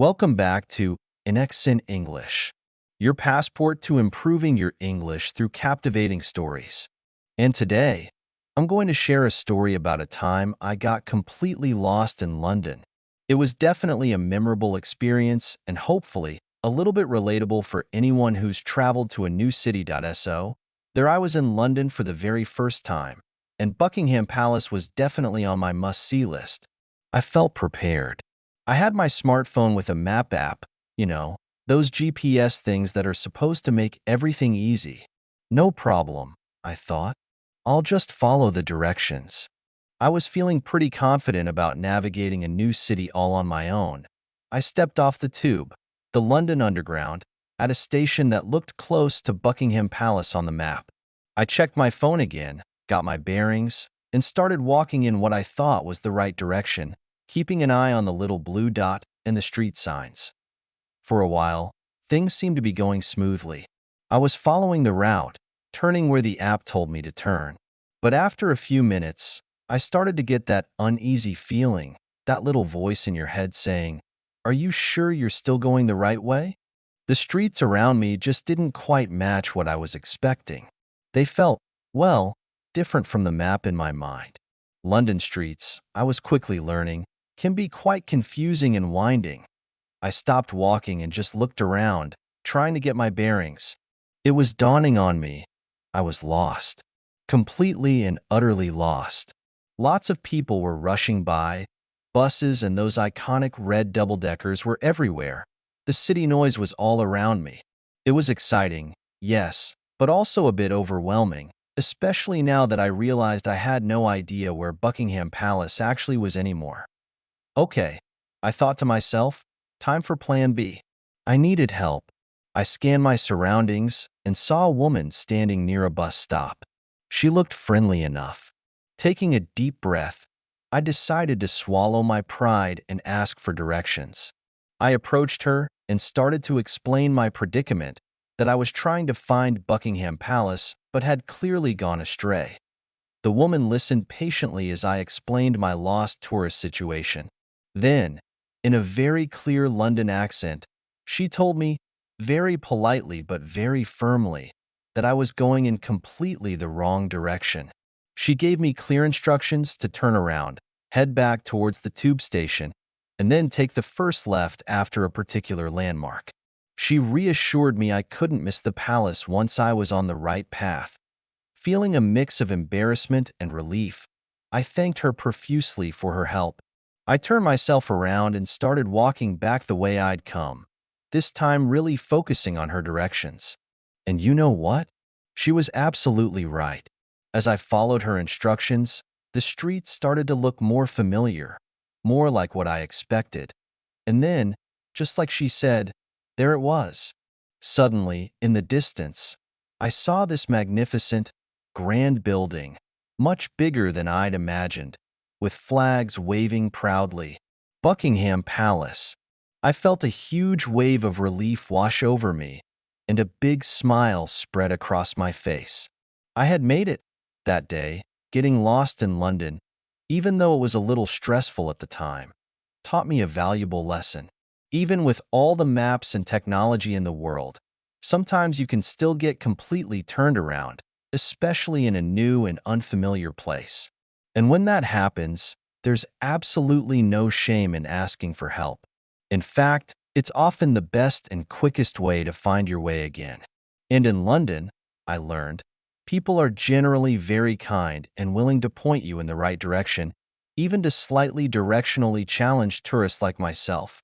Welcome back to NXN English, your passport to improving your English through captivating stories. And today, I'm going to share a story about a time I got completely lost in London. It was definitely a memorable experience and hopefully a little bit relatable for anyone who's traveled to a new city. So, there I was in London for the very first time, and Buckingham Palace was definitely on my must-see list. I felt prepared. I had my smartphone with a map app, those GPS things that are supposed to make everything easy. No problem, I thought. I'll just follow the directions. I was feeling pretty confident about navigating a new city all on my own. I stepped off the tube, the London Underground, at a station that looked close to Buckingham Palace on the map. I checked my phone again, got my bearings, and started walking in what I thought was the right direction, keeping an eye on the little blue dot and the street signs. For a while, things seemed to be going smoothly. I was following the route, turning where the app told me to turn. But after a few minutes, I started to get that uneasy feeling, that little voice in your head saying, "Are you sure you're still going the right way?" The streets around me just didn't quite match what I was expecting. They felt, well, different from the map in my mind. London streets, I was quickly learning, can be quite confusing and winding. I stopped walking and just looked around, trying to get my bearings. It was dawning on me. I was lost. Completely and utterly lost. Lots of people were rushing by. Buses and those iconic red double-deckers were everywhere. The city noise was all around me. It was exciting, yes, but also a bit overwhelming, especially now that I realized I had no idea where Buckingham Palace actually was anymore. Okay, I thought to myself, time for plan B. I needed help. I scanned my surroundings and saw a woman standing near a bus stop. She looked friendly enough. Taking a deep breath, I decided to swallow my pride and ask for directions. I approached her and started to explain my predicament, that I was trying to find Buckingham Palace but had clearly gone astray. The woman listened patiently as I explained my lost tourist situation. Then, in a very clear London accent, she told me, very politely but very firmly, that I was going in completely the wrong direction. She gave me clear instructions to turn around, head back towards the tube station, and then take the first left after a particular landmark. She reassured me I couldn't miss the palace once I was on the right path. Feeling a mix of embarrassment and relief, I thanked her profusely for her help. I turned myself around and started walking back the way I'd come, this time really focusing on her directions. And you know what? She was absolutely right. As I followed her instructions, the streets started to look more familiar, more like what I expected. And then, just like she said, there it was. Suddenly, in the distance, I saw this magnificent, grand building, much bigger than I'd imagined, with flags waving proudly. Buckingham Palace. I felt a huge wave of relief wash over me, and a big smile spread across my face. I had made it that day. Getting lost in London, even though it was a little stressful at the time, taught me a valuable lesson. Even with all the maps and technology in the world, sometimes you can still get completely turned around, especially in a new and unfamiliar place. And when that happens, there's absolutely no shame in asking for help. In fact, it's often the best and quickest way to find your way again. And in London, I learned, people are generally very kind and willing to point you in the right direction, even to slightly directionally challenged tourists like myself.